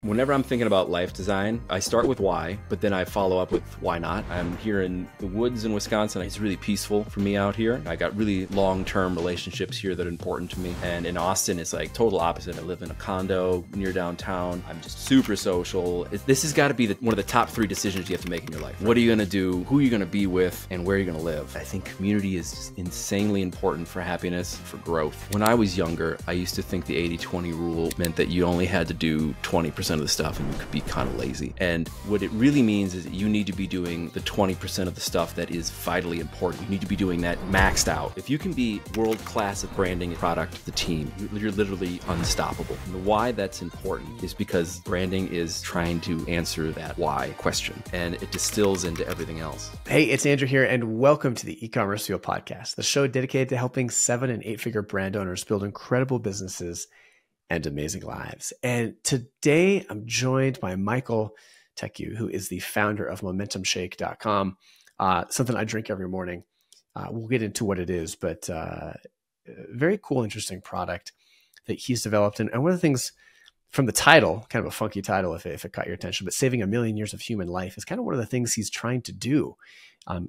Whenever I'm thinking about life design, I start with why, but then I follow up with why not. I'm here in the woods in Wisconsin. It's really peaceful for me out here. I got really long-term relationships here that are important to me. And in Austin, it's like total opposite. I live in a condo near downtown. I'm just super social. This has got to be one of the top 3 decisions you have to make in your life. What are you going to do? Who are you going to be with? And where are you going to live? I think community is just insanely important for happiness, for growth. When I was younger, I used to think the 80-20 rule meant that you only had to do 20% of the stuff and you could be kind of lazy. And what it really means is that you need to be doing the 20% of the stuff that is vitally important. You need to be doing that maxed out. If you can be world-class at branding a product, the team, you're literally unstoppable. And the why that's important is because branding is trying to answer that why question, and it distills into everything else. Hey, it's Andrew here, and welcome to the eCommerce Fuel Podcast, the show dedicated to helping 7- and 8-figure brand owners build incredible businesses and amazing lives. And today I'm joined by Michael Tecku, who is the founder of MomentumShake.com, something I drink every morning. We'll get into what it is, but very cool, interesting product that he's developed. And one of the things from the title, kind of a funky title if it caught your attention, but saving 1 million years of human life is kind of one of the things he's trying to do.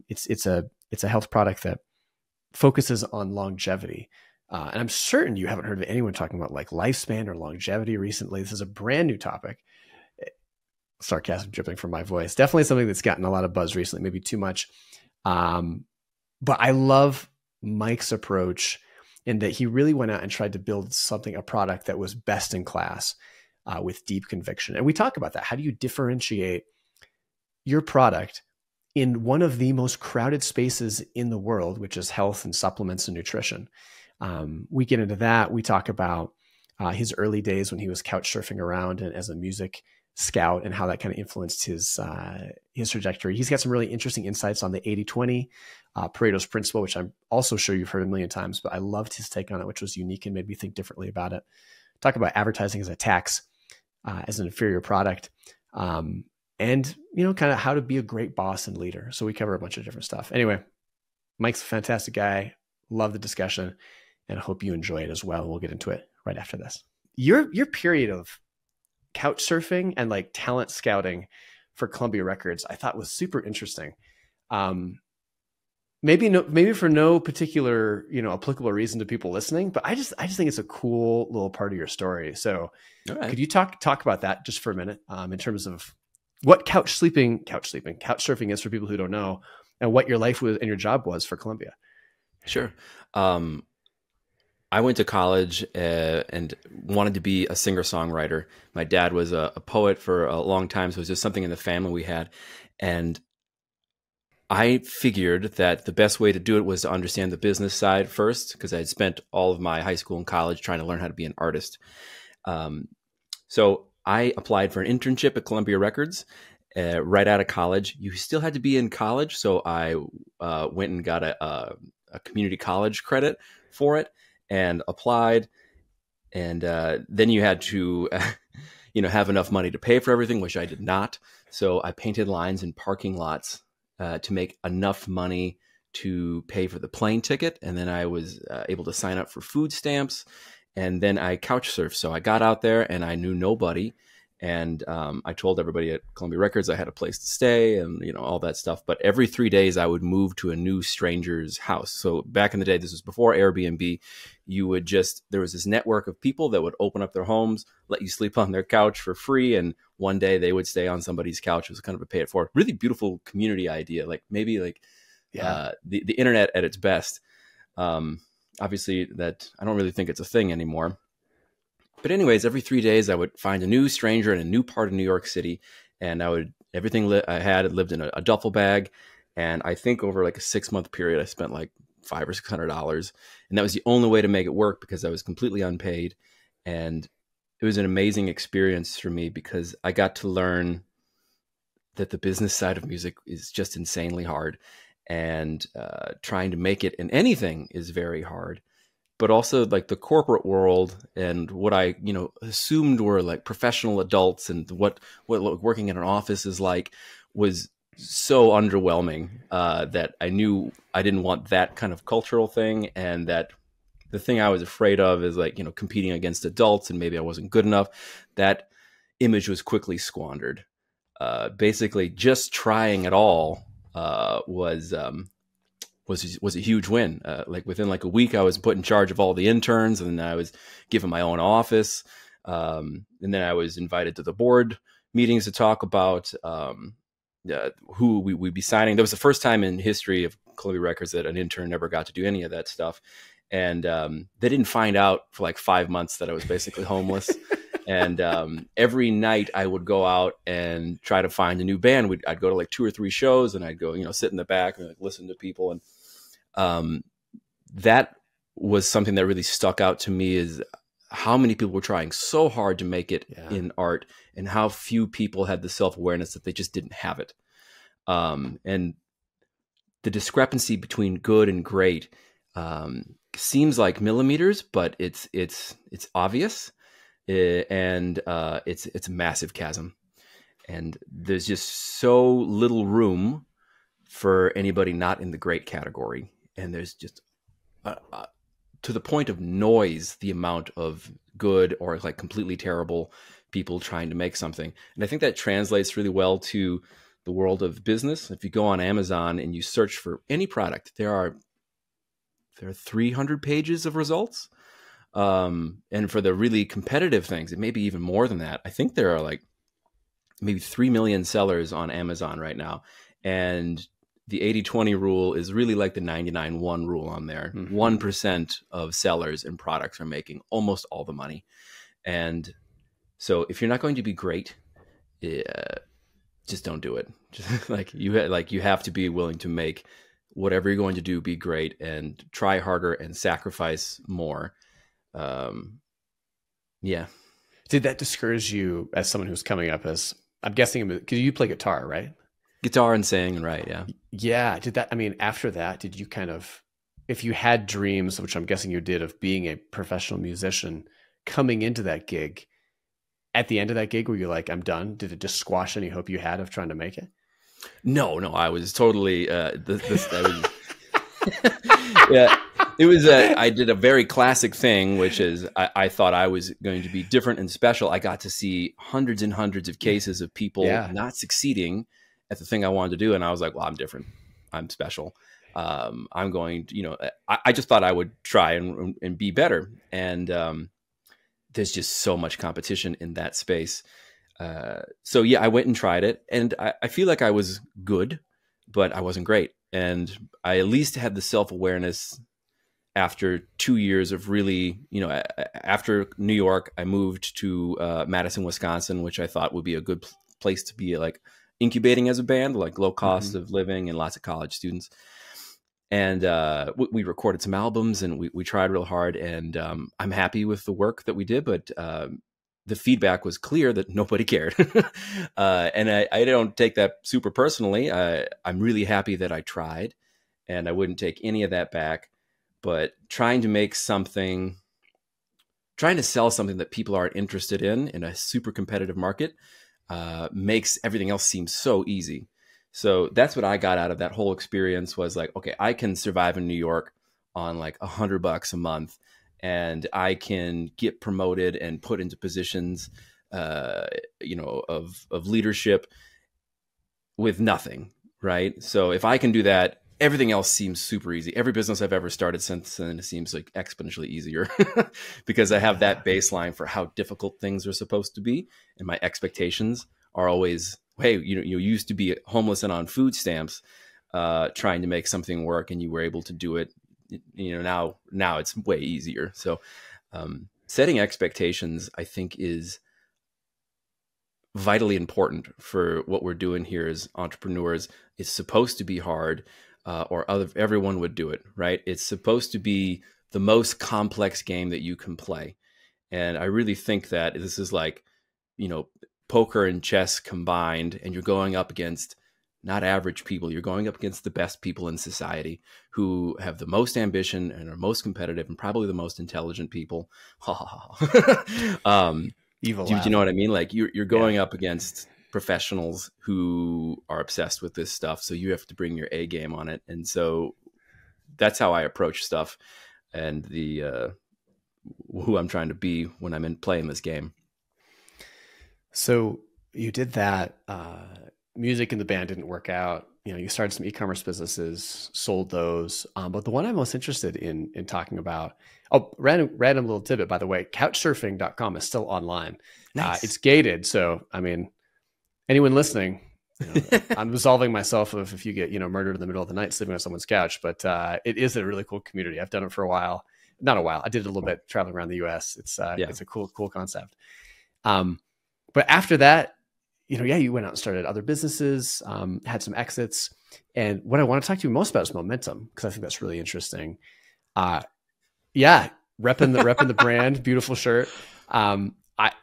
It's a health product that focuses on longevity. And I'm certain you haven't heard of anyone talking about like lifespan or longevity recently. This is a brand new topic. Sarcasm dripping from my voice. Definitely something that's gotten a lot of buzz recently, maybe too much. But I love Mike's approach in that he really went out and tried to build a product that was best in class with deep conviction. And we talk about that. How do you differentiate your product in one of the most crowded spaces in the world, which is health and supplements and nutrition? We get into that. We talk about his early days when he was couch surfing around and as a music scout and how that kind of influenced his trajectory. He's got some really interesting insights on the 80-20 Pareto's principle, which I'm also sure you've heard a million times, but I loved his take on it, which was unique and made me think differently about it. Talk about advertising as a tax, as an inferior product, and kind of how to be a great boss and leader. So we cover a bunch of different stuff. Anyway, Mike's a fantastic guy. Love the discussion. And I hope you enjoy it as well. We'll get into it right after this. Your period of couch surfing and like talent scouting for Columbia Records, I thought was super interesting. Maybe for no particular, applicable reason to people listening, but I just think it's a cool little part of your story. So Could you talk about that just for a minute, in terms of what couch surfing is for people who don't know, and what your life was and your job was for Columbia? Sure. I went to college and wanted to be a singer-songwriter. My dad was a poet for a long time, so it was just something in the family we had. And I figured that the best way to do it was to understand the business side first, because I had spent all of my high school and college trying to learn how to be an artist. So I applied for an internship at Columbia Records right out of college. You still had to be in college, so I went and got a community college credit for it and applied. And then you had to, have enough money to pay for everything, which I did not. So I painted lines in parking lots to make enough money to pay for the plane ticket. And then I was able to sign up for food stamps. And then I couch surfed. So I got out there and I knew nobody. And I told everybody at Columbia Records I had a place to stay and, all that stuff. But every 3 days I would move to a new stranger's house. So back in the day, this was before Airbnb, there was this network of people that would open up their homes, let you sleep on their couch for free. And one day they would stay on somebody's couch. It was kind of a pay it forward. Really beautiful community idea. Like maybe the internet at its best. Obviously that I don't really think it's a thing anymore. But anyways, every 3 days I would find a new stranger in a new part of New York City, and everything I had lived in a duffel bag. And I think over like a 6-month period, I spent like $500 or $600, and that was the only way to make it work because I was completely unpaid. And it was an amazing experience for me because I got to learn that the business side of music is just insanely hard, and trying to make it in anything is very hard. But also like the corporate world and what I, assumed were like professional adults and what working in an office is like was so underwhelming that I knew I didn't want that kind of cultural thing. And that the thing I was afraid of is like, competing against adults and maybe I wasn't good enough. That image was quickly squandered. Basically, just trying at all was a huge win. Like within like a week, I was put in charge of all the interns, and then I was given my own office. And then I was invited to the board meetings to talk about who we'd be signing. That was the first time in history of Columbia Records that an intern never got to do any of that stuff. And they didn't find out for like 5 months that I was basically homeless. And every night I would go out and try to find a new band. I'd go to like 2 or 3 shows, and I'd go, sit in the back and like listen to people. And that was something that really stuck out to me, is how many people were trying so hard to make it in art, and how few people had the self-awareness that they just didn't have it. And the discrepancy between good and great seems like millimeters, but it's obvious. And it's a massive chasm, and there's just so little room for anybody not in the great category. And there's just to the point of noise, the amount of good or like completely terrible people trying to make something. And I think that translates really well to the world of business. If you go on Amazon and you search for any product, there are 300 pages of results. And for the really competitive things, it may be even more than that. I think there are like maybe 3 million sellers on Amazon right now. And the 80-20 rule is really like the 99-1 rule on there. 1% of sellers and products are making almost all the money. And so if you're not going to be great, just don't do it. Just you have to be willing to make whatever you're going to do be great, and try harder and sacrifice more. Did that discourage you as someone who's coming up as, I'm guessing, because you play guitar, right? Guitar and sing, right? Yeah. Yeah. Did that, I mean, after that, did you kind of, if you had dreams, which I'm guessing you did, of being a professional musician, coming into that gig, at the end of that gig, were you like, I'm done? Did it just squash any hope you had of trying to make it? No, I was totally, yeah. It was I did a very classic thing, which is I thought I was going to be different and special. I got to see hundreds and hundreds of cases of people not succeeding at the thing I wanted to do. And I was like, well, I'm different. I'm special. I'm going to, I just thought I would try and be better. And there's just so much competition in that space. So yeah, I went and tried it, and I feel like I was good, but I wasn't great. And I at least had the self-awareness after 2 years of really, after New York, I moved to Madison, Wisconsin, which I thought would be a good place to be like incubating as a band, like low cost of living and lots of college students. And we recorded some albums, and we tried real hard, and I'm happy with the work that we did, but the feedback was clear that nobody cared. And I don't take that super personally. I'm really happy that I tried, and I wouldn't take any of that back. But trying to sell something that people aren't interested in a super competitive market makes everything else seem so easy. So that's what I got out of that whole experience, was like, okay, I can survive in New York on like $100 a month, and I can get promoted and put into positions, of leadership with nothing, right? So if I can do that, everything else seems super easy. Every business I've ever started since then seems like exponentially easier because I have that baseline for how difficult things are supposed to be. And my expectations are always, hey, you used to be homeless and on food stamps, trying to make something work, and you were able to do it. Now it's way easier. So setting expectations, I think, is vitally important for what we're doing here as entrepreneurs. It's supposed to be hard, everyone would do it, right? It's supposed to be the most complex game that you can play. And I really think that this is like, poker and chess combined, and you're going up against not average people. You're going up against the best people in society who have the most ambition and are most competitive and probably the most intelligent people. Evil. Do you know what I mean? Like you're going up against professionals who are obsessed with this stuff. So you have to bring your A game on it. And so that's how I approach stuff, and who I'm trying to be when I'm playing this game. So you did that. Music in the band didn't work out. You started some e-commerce businesses, sold those. But the one I'm most interested in talking about, oh, random little tidbit, by the way, couchsurfing.com is still online. It's Nice. gated. So, I mean, anyone listening, I'm absolving myself of if you get, murdered in the middle of the night sleeping on someone's couch, but it is a really cool community. I've done it for a while. Not a while. I did it a little bit traveling around the US. Yeah. It's a cool concept. But after that, you went out and started other businesses, had some exits. And what I want to talk to you most about is momentum, because I think that's really interesting. Yeah, repping the brand, beautiful shirt.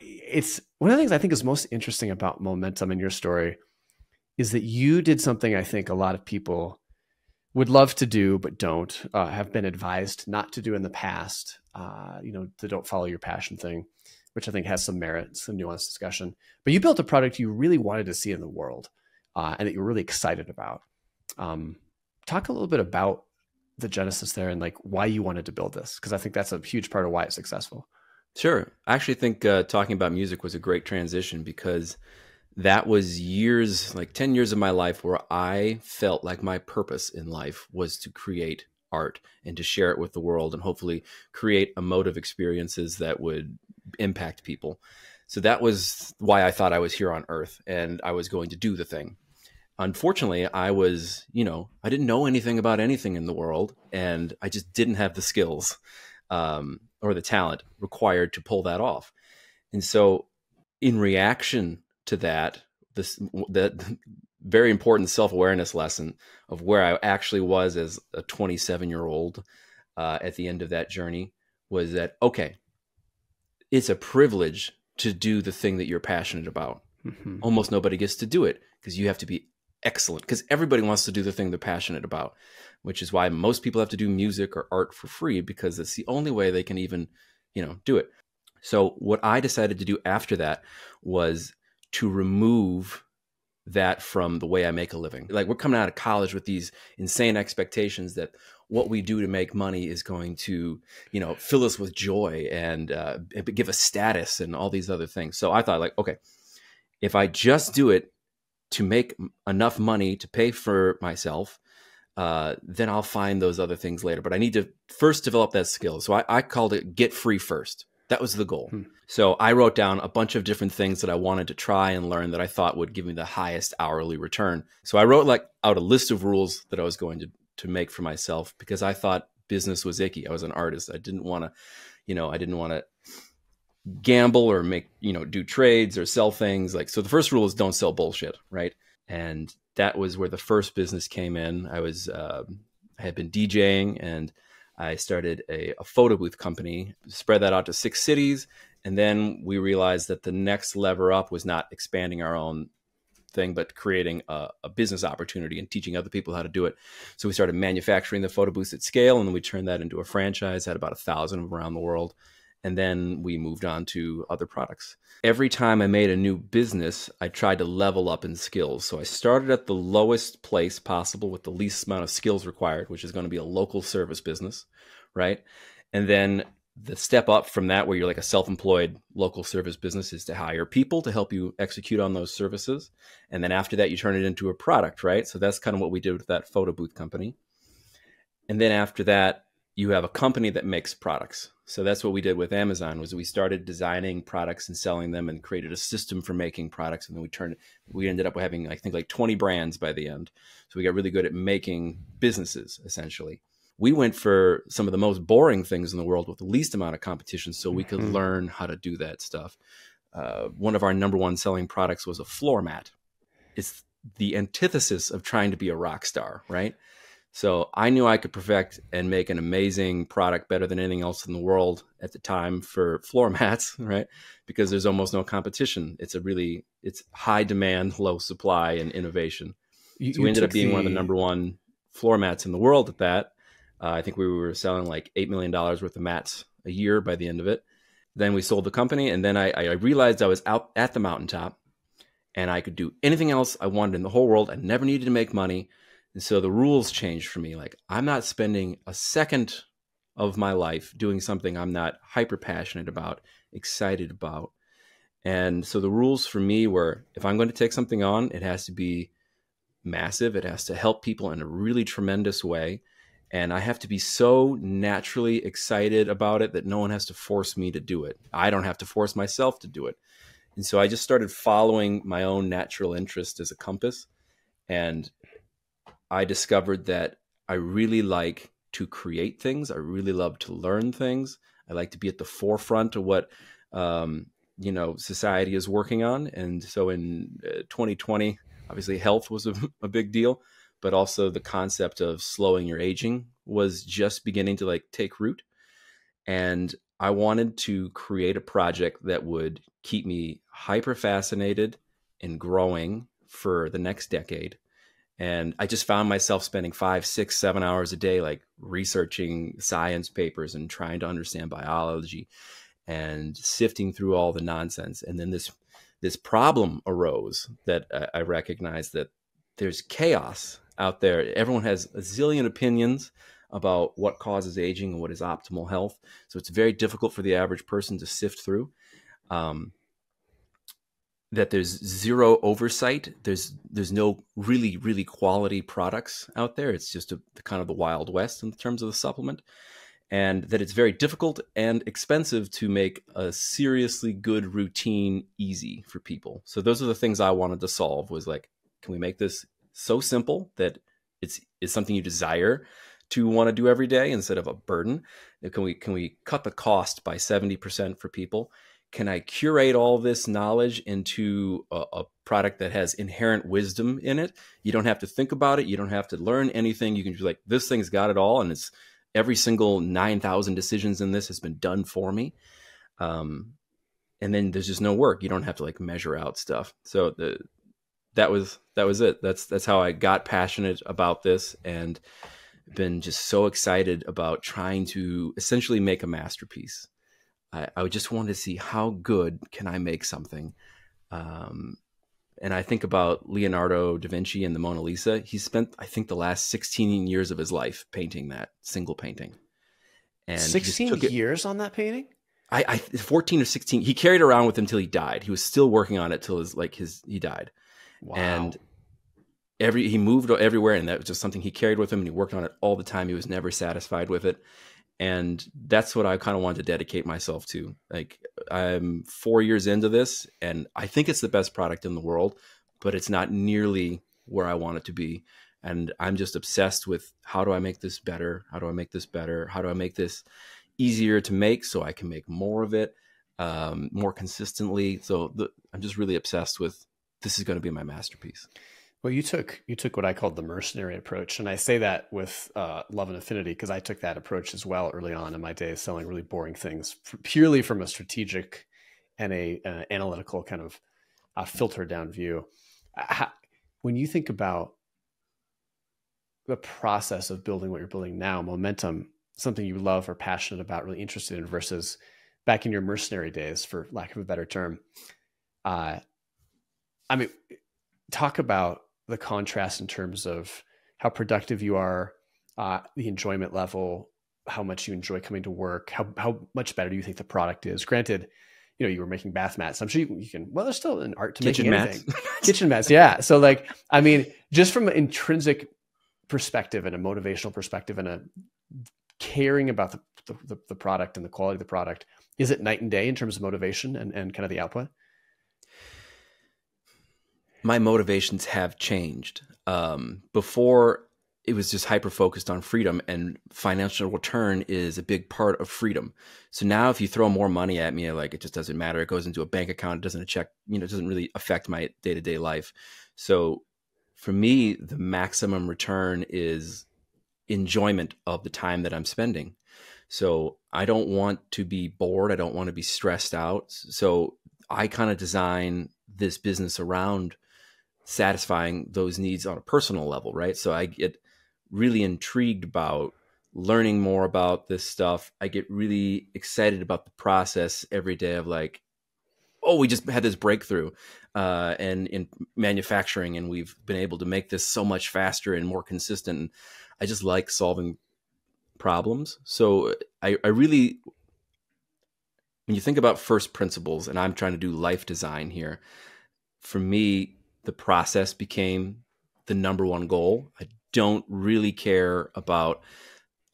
It's one of the things I think is most interesting about momentum in your story is that you did something I think a lot of people would love to do, but don't, have been advised not to do in the past, to don't follow your passion thing, which I think has some merit, some nuanced discussion. But you built a product you really wanted to see in the world, and that you were really excited about. Talk a little bit about the genesis there and like why you wanted to build this, because I think that's a huge part of why it's successful. Sure. I actually think talking about music was a great transition because that was years, like 10 years of my life where I felt like my purpose in life was to create art and to share it with the world and hopefully create emotive experiences that would impact people. So that was why I thought I was here on Earth and I was going to do the thing. Unfortunately, I was, I didn't know anything about anything in the world and I just didn't have the skills or the talent required to pull that off. And so in reaction to that very important self-awareness lesson of where I actually was as a 27-year-old at the end of that journey was that, okay, it's a privilege to do the thing that you're passionate about. Mm-hmm. Almost nobody gets to do it because you have to be excellent, because everybody wants to do the thing they're passionate about, which is why most people have to do music or art for free, because it's the only way they can even, do it. So what I decided to do after that was to remove that from the way I make a living. Like, we're coming out of college with these insane expectations that what we do to make money is going to, fill us with joy and give us status and all these other things. So I thought, like, okay, if I just do it to make enough money to pay for myself, then I'll find those other things later. But I need to first develop that skill. So I called it get free first. That was the goal. So I wrote down a bunch of different things that I wanted to try and learn that I thought would give me the highest hourly return. So I wrote out a list of rules that I was going to make for myself, because I thought business was icky. I was an artist. I didn't want to, gamble or do trades or sell things. So the first rule is don't sell bullshit. Right. And that was where the first business came in. I had been DJing and I started a photo booth company, spread that out to 6 cities. And then we realized that the next lever up was not expanding our own thing, but creating a business opportunity and teaching other people how to do it. So we started manufacturing the photo booths at scale, and then we turned that into a franchise, had about 1,000 of them around the world. And then we moved on to other products. Every time I made a new business, I tried to level up in skills. So I started at the lowest place possible with the least amount of skills required, which is going to be a local service business, right? And then the step up from that, where you're like a self-employed local service business, is to hire people to help you execute on those services. And then after that, you turn it into a product, right? So that's kind of what we did with that photo booth company. And then after that, you have a company that makes products. So that's what we did with Amazon, was we started designing products and selling them and created a system for making products. And then we ended up having, I think, like 20 brands by the end. So we got really good at making businesses, essentially. We went for some of the most boring things in the world with the least amount of competition so we could learn how to do that stuff. One of our number one selling products was a floor mat. It's the antithesis of trying to be a rock star, right? So I knew I could perfect and make an amazing product better than anything else in the world at the time for floor mats, right? Because there's almost no competition. It's high demand, low supply, and innovation. So we ended up being one of the number one floor mats in the world at that. I think we were selling like $8 million worth of mats a year by the end of it. Then we sold the company, and then I realized I was out at the mountaintop and I could do anything else I wanted in the whole world. I never needed to make money. And so the rules changed for me. Like, I'm not spending a second of my life doing something I'm not hyper passionate about, excited about. And so the rules for me were, if I'm going to take something on, it has to be massive. It has to help people in a really tremendous way. And I have to be so naturally excited about it that no one has to force me to do it. I don't have to force myself to do it. And so I just started following my own natural interest as a compass. And I discovered that I really like to create things. I really love to learn things. I like to be at the forefront of what, society is working on. And so in 2020, obviously health was a big deal, but also the concept of slowing your aging was just beginning to like take root. And I wanted to create a project that would keep me hyper fascinated and growing for the next decade. And I just found myself spending 5, 6, 7 hours a day, like researching science papers and trying to understand biology and sifting through all the nonsense. And then this problem arose that I recognized that there's chaos out there. Everyone has a zillion opinions about what causes aging and what is optimal health. So it's very difficult for the average person to sift through. That there's zero oversight. There's no really, really quality products out there. It's just kind of the Wild West in terms of the supplement. And that it's very difficult and expensive to make a seriously good routine easy for people. So those are the things I wanted to solve, was like, can we make this so simple that it's something you desire to want to do every day instead of a burden? Can we cut the cost by 70% for people? Can I curate all this knowledge into a product that has inherent wisdom in it? You don't have to think about it. You don't have to learn anything. You can just like, this thing's got it all. And it's every single 9,000 decisions in this has been done for me. And then there's just no work. You don't have to like measure out stuff. So that was it. That's how I got passionate about this, and been just so excited about trying to essentially make a masterpiece. I just wanted to see how good can I make something. And I think about Leonardo da Vinci and the Mona Lisa. He spent, I think, the last 16 years of his life painting that single painting. And 16 years on that painting? 14 or 16. He carried it around with him till he died. He was still working on it till he died. Wow. And he moved everywhere, and that was just something he carried with him, and he worked on it all the time. He was never satisfied with it. And that's what I kind of wanted to dedicate myself to. Like, I'm 4 years into this, and I think it's the best product in the world, but it's not nearly where I want it to be. And I'm just obsessed with, how do I make this better? How do I make this better? How do I make this easier to make so I can make more of it more consistently? So I'm just really obsessed with, this is going to be my masterpiece. Well, you took what I called the mercenary approach. And I say that with love and affinity, because I took that approach as well early on in my days, selling really boring things purely from a strategic and a analytical kind of filtered down view. When you think about the process of building what you're building now, momentum, something you love or passionate about, really interested in, versus back in your mercenary days, for lack of a better term, talk about the contrast in terms of how productive you are, the enjoyment level, how much you enjoy coming to work, how much better do you think the product is? Granted, you were making bath mats. I'm sure you can, well, there's still an art to making anything. Kitchen mats. Yeah. So like, just from an intrinsic perspective and a motivational perspective and a caring about the product and the quality of the product, is it night and day in terms of motivation and kind of the output? My motivations have changed. Before, it was just hyper focused on freedom, and financial return is a big part of freedom. So now if you throw more money at me, like, it just doesn't matter. It goes into a bank account. It doesn't really affect my day-to-day life. So for me, the maximum return is enjoyment of the time that I'm spending. So I don't want to be bored. I don't want to be stressed out. So I kind of design this business around satisfying those needs on a personal level, right? So I get really intrigued about learning more about this stuff. I get really excited about the process every day of like, oh, we just had this breakthrough and in manufacturing, and we've been able to make this so much faster and more consistent. I just like solving problems. So I really when you think about first principles, and I'm trying to do life design here, for me, the process became the number one goal. I don't really care about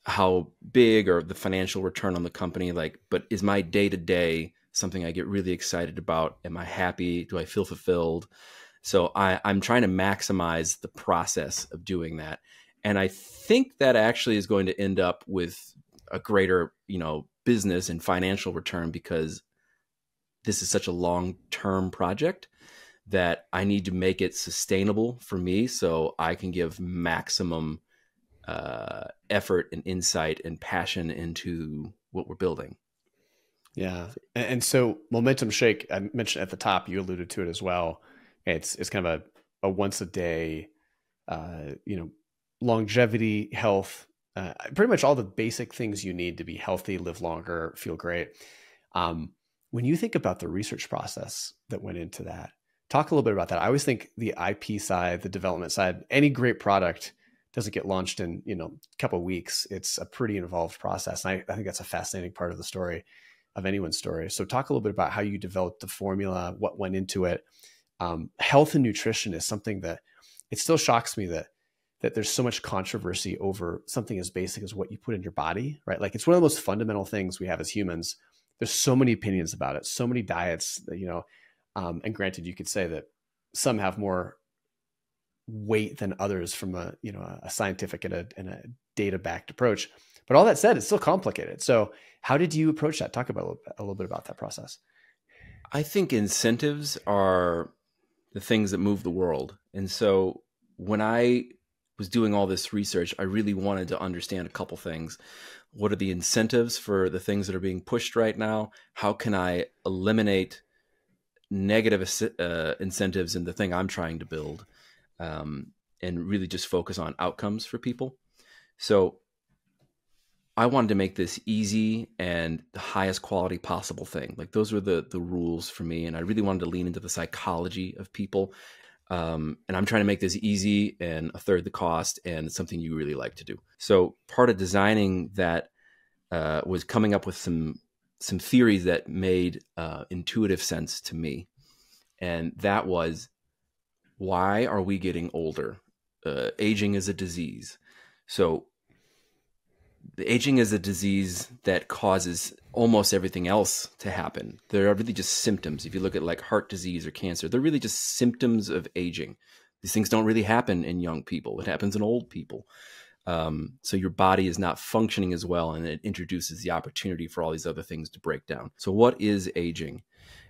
how big or the financial return on the company, but is my day to day something I get really excited about? Am I happy? Do I feel fulfilled? So I'm trying to maximize the process of doing that. And I think that actually is going to end up with a greater, business and financial return, because this is such a long-term project that I need to make it sustainable for me so I can give maximum effort and insight and passion into what we're building. Yeah. And so Momentum Shake, I mentioned at the top, you alluded to it as well. It's kind of a once a day, longevity, health, pretty much all the basic things you need to be healthy, live longer, feel great. When you think about the research process that went into that, talk a little bit about that. I always think the IP side, the development side, any great product doesn't get launched in, a couple of weeks. It's a pretty involved process. And I think that's a fascinating part of the story, of anyone's story. So talk a little bit about how you developed the formula, what went into it. Health and nutrition is something that it still shocks me that there's so much controversy over something as basic as what you put in your body, right? Like, it's one of the most fundamental things we have as humans. There's so many opinions about it, so many diets that, and granted, you could say that some have more weight than others from a scientific and a data-backed approach. But all that said, it's still complicated. So how did you approach that? Talk about a little bit about that process. I think incentives are the things that move the world. And so when I was doing all this research, I really wanted to understand a couple things. What are the incentives for the things that are being pushed right now? How can I eliminate negative incentives in the thing I'm trying to build, and really just focus on outcomes for people? So I wanted to make this easy and the highest quality possible thing. Like, those were the rules for me. And I really wanted to lean into the psychology of people. And I'm trying to make this easy and a third the cost, and something you really like to do. So part of designing that was coming up with some theories that made intuitive sense to me. And that was, why are we getting older? Aging is a disease. So the aging is a disease that causes almost everything else to happen. They're really just symptoms. If you look at like heart disease or cancer, they're really just symptoms of aging. These things don't really happen in young people. It happens in old people. So your body is not functioning as well, and it introduces the opportunity for all these other things to break down. So what is aging?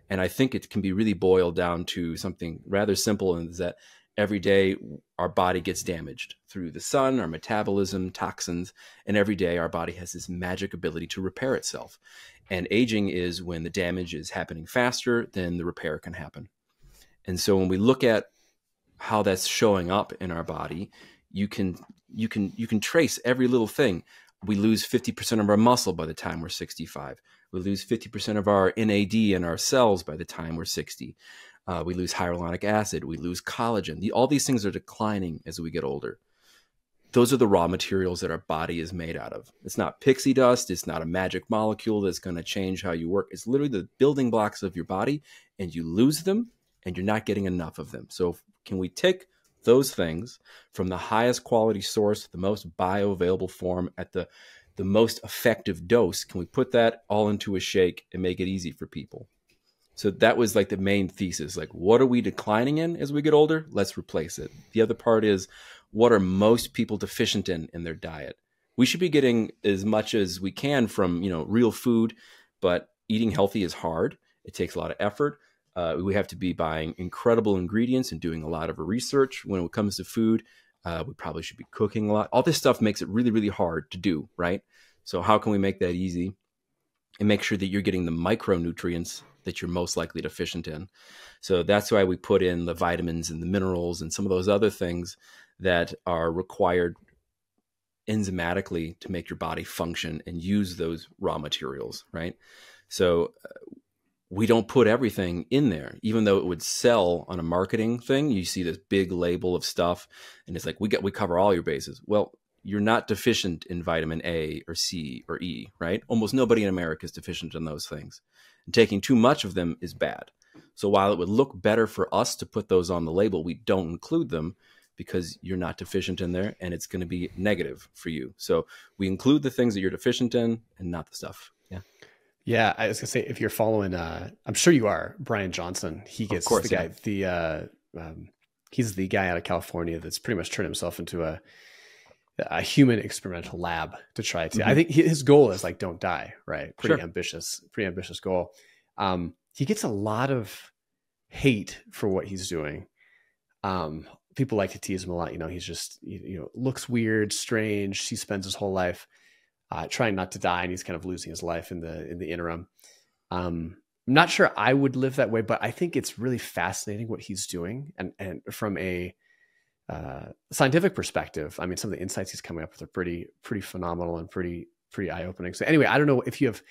And I think it can be really boiled down to something rather simple, and is that every day our body gets damaged through the sun, our metabolism, toxins, and every day our body has this magic ability to repair itself. And aging is when the damage is happening faster than the repair can happen. And so when we look at how that's showing up in our body, you can trace every little thing. We lose 50% of our muscle by the time we're 65. We lose 50% of our NAD in our cells by the time we're 60. We lose hyaluronic acid. We lose collagen. All these things are declining as we get older. Those are the raw materials that our body is made out of. It's not pixie dust. It's not a magic molecule that's going to change how you work. It's literally the building blocks of your body, and you lose them, and you're not getting enough of them. So can we take those things from the highest quality source, the most bioavailable form, at the most effective dose? Can we put that all into a shake and make it easy for people? So that was like the main thesis. Like, what are we declining in as we get older? Let's replace it. The other part is, what are most people deficient in their diet? We should be getting as much as we can from, real food, but eating healthy is hard. It takes a lot of effort. We have to be buying incredible ingredients and doing a lot of research. When it comes to food, we probably should be cooking a lot. All this stuff makes it really, really hard to do, right? So how can we make that easy and make sure that you're getting the micronutrients that you're most likely deficient in? So that's why we put in the vitamins and the minerals and some of those other things that are required enzymatically to make your body function and use those raw materials, right? So we don't put everything in there, even though it would sell on a marketing thing. You see this big label of stuff, and it's like, we cover all your bases. Well, you're not deficient in vitamin A or C or E, right? Almost nobody in America is deficient in those things. And taking too much of them is bad. So while it would look better for us to put those on the label, we don't include them because you're not deficient in there, and it's going to be negative for you. So we include the things that you're deficient in and not the stuff. Yeah. Yeah. I was gonna say, if you're following, I'm sure you are, Brian Johnson, he gets Of course, the guy, he's the guy out of California that's pretty much turned himself into a human experimental lab to try to, I think his goal is like, don't die, right? Pretty ambitious goal. He gets a lot of hate for what he's doing. People like to tease him a lot. He's just, looks weird, strange. He spends his whole life trying not to die, and he's kind of losing his life in the interim. I'm not sure I would live that way, but I think it's really fascinating what he's doing. And from a scientific perspective, I mean, some of the insights he's coming up with are pretty phenomenal and pretty eye-opening. So anyway, I don't know if you've,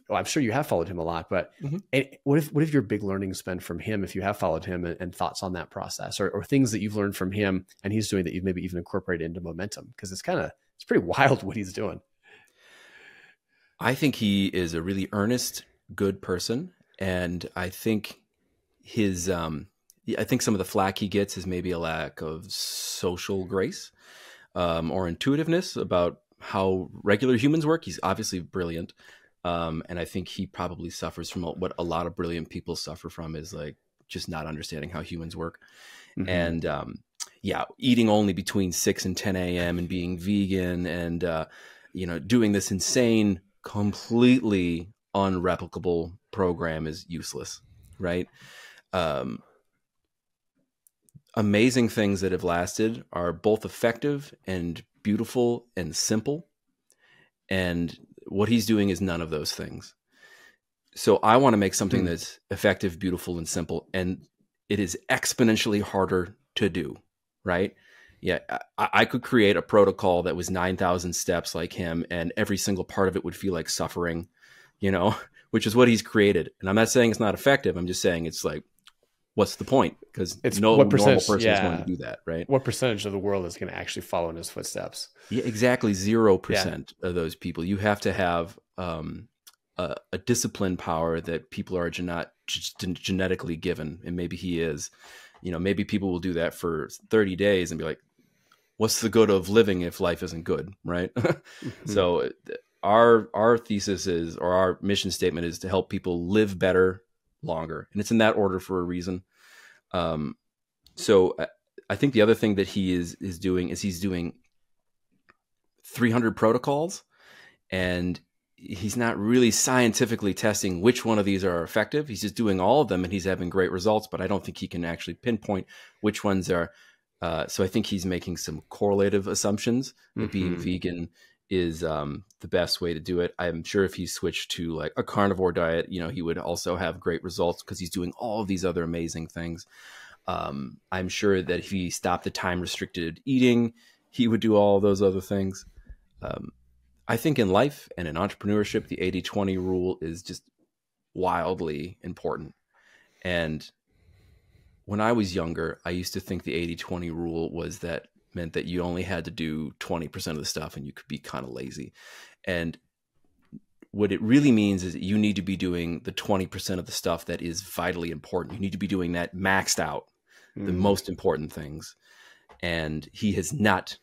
well, I'm sure you have followed him a lot, but what if your big learnings been from him, if you have followed him, and thoughts on that process, or things that you've learned from him and he's doing that you've maybe even incorporated into Momentum? Because it's pretty wild what he's doing. I think he is a really earnest, good person. And I think I think some of the flack he gets is maybe a lack of social grace, or intuitiveness about how regular humans work. He's obviously brilliant. And I think he probably suffers from what a lot of brilliant people suffer from, is like just not understanding how humans work. And eating only between 6 and 10 a.m. and being vegan and, doing this insane, completely unreplicable program is useless, right? Amazing things that have lasted are both effective and beautiful and simple. And what he's doing is none of those things. So I want to make something that's effective, beautiful, and simple. And it is exponentially harder to do, right? Yeah, I could create a protocol that was 9,000 steps like him, and every single part of it would feel like suffering, which is what he's created. And I'm not saying it's not effective. I'm just saying it's like, what's the point? Because no normal person is going to do that, right? What percentage of the world is going to actually follow in his footsteps? Yeah, exactly. 0% of those people. You have to have a discipline power that people are not genetically given, and maybe he is. Maybe people will do that for 30 days and be like, what's the good of living if life isn't good, right? So our thesis is, or our mission statement is, to help people live better longer. And it's in that order for a reason. So I think the other thing that he is doing is he's doing 300 protocols, and he's not really scientifically testing which one of these are effective. He's just doing all of them, and he's having great results, but I don't think he can actually pinpoint which ones are. So I think he's making some correlative assumptions that being vegan is the best way to do it. I'm sure if he switched to like a carnivore diet, he would also have great results because he's doing all of these other amazing things. I'm sure that if he stopped the time restricted eating, he would do all those other things. I think in life and in entrepreneurship, the 80-20 rule is just wildly important. And when I was younger, I used to think the 80-20 rule meant that you only had to do 20% of the stuff and you could be kind of lazy. And what it really means is that you need to be doing the 20% of the stuff that is vitally important. You need to be doing that maxed out, the most important things. And he has not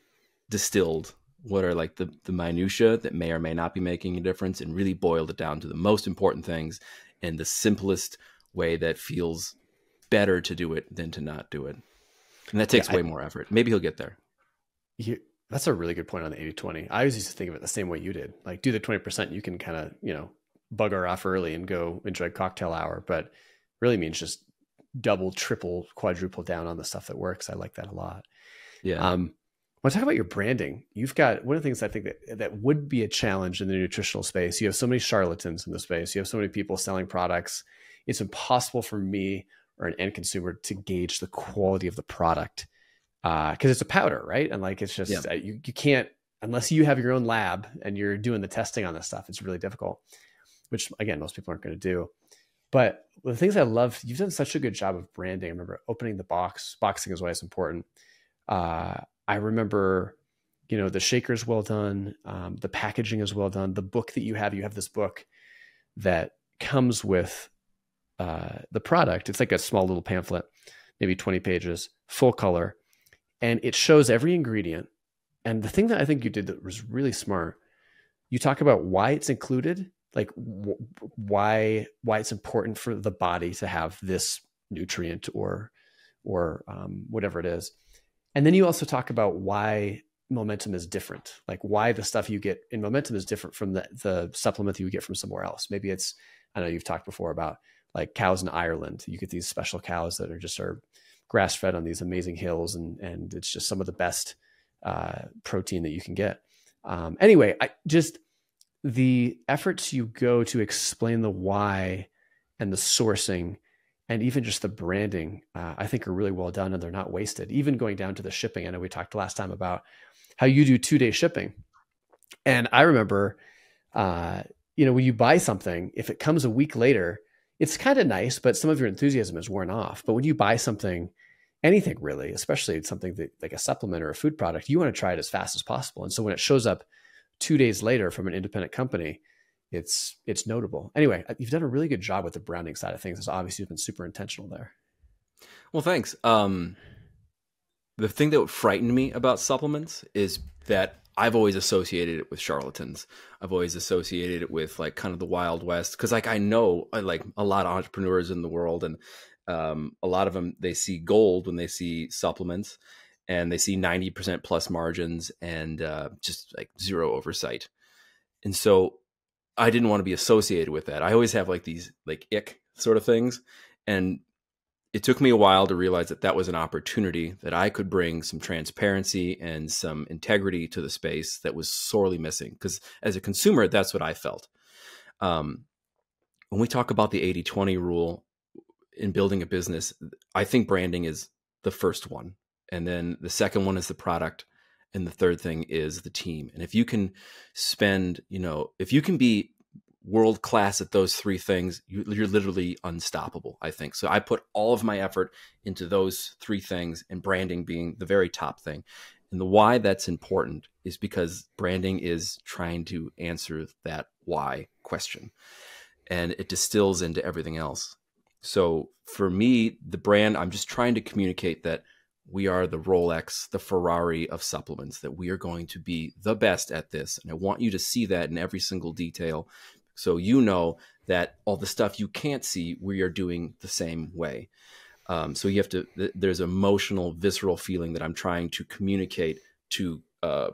distilled what are like the minutia that may or may not be making a difference, and really boiled it down to the most important things and the simplest way that feels better to do it than to not do it. And that takes way more effort. Maybe he'll get there. That's a really good point on the 80-20. I always used to think of it the same way you did. Like, do the 20%, you can kind of, bugger off early and go enjoy cocktail hour, but really means just double, triple, quadruple down on the stuff that works. I like that a lot. Yeah. I want to talk about your branding. You've got one of the things I think that would be a challenge in the nutritional space. You have so many charlatans in the space. You have so many people selling products. It's impossible for me or an end consumer to gauge the quality of the product because it's a powder, right? And like, it's just, you can't, unless you have your own lab and you're doing the testing on this stuff, it's really difficult, which again, most people aren't going to do. But the things I love, you've done such a good job of branding. I remember opening the box. Boxing is why it's important. I remember, the shaker's well done. The packaging is well done. The book that you have this book that comes with the product. It's like a small little pamphlet, maybe 20 pages, full color, and it shows every ingredient. And the thing that I think you did that was really smart, you talk about why it's included, like why it's important for the body to have this nutrient or whatever it is. And then you also talk about why momentum is different, like why the stuff you get in momentum is different from the supplement that you get from somewhere else. Maybe it's, I know you've talked before about like cows in Ireland. You get these special cows that are grass fed on these amazing hills, and it's just some of the best protein that you can get. Anyway, the efforts you go to explain the why and the sourcing and even just the branding, I think are really well done, and they're not wasted. Even going down to the shipping. I know we talked last time about how you do 2-day shipping. And I remember, when you buy something, if it comes a week later, it's kind of nice, but some of your enthusiasm is worn off. But when you buy something, anything really, especially something that, like a supplement or a food product, you want to try it as fast as possible. And so when it shows up 2 days later from an independent company, it's notable. Anyway, you've done a really good job with the branding side of things. It's obviously been super intentional there. Well, thanks. The thing that frightened me about supplements is that I've always associated it with charlatans. I've always associated it with like kind of the Wild West. Cause like I know like a lot of entrepreneurs in the world, and a lot of them, they see gold when they see supplements, and they see 90% plus margins and just like zero oversight. And so I didn't want to be associated with that. I always have like these like ick sort of things. And it took me a while to realize that that was an opportunity that I could bring some transparency and some integrity to the space that was sorely missing. Because as a consumer, that's what I felt. When we talk about the 80-20 rule in building a business, I think branding is the first one. And then the second one is the product. And the third thing is the team. And if you can spend, if you can be world class at those three things, you're literally unstoppable, I think. So I put all of my effort into those three things, and branding being the very top thing. And the why that's important is because branding is trying to answer that why question, and it distills into everything else. So for me, the brand, I'm just trying to communicate that we are the Rolex, the Ferrari of supplements, that we are going to be the best at this. And I want you to see that in every single detail. So you know that all the stuff you can't see, we are doing the same way. So you have to, there's emotional, visceral feeling that I'm trying to communicate to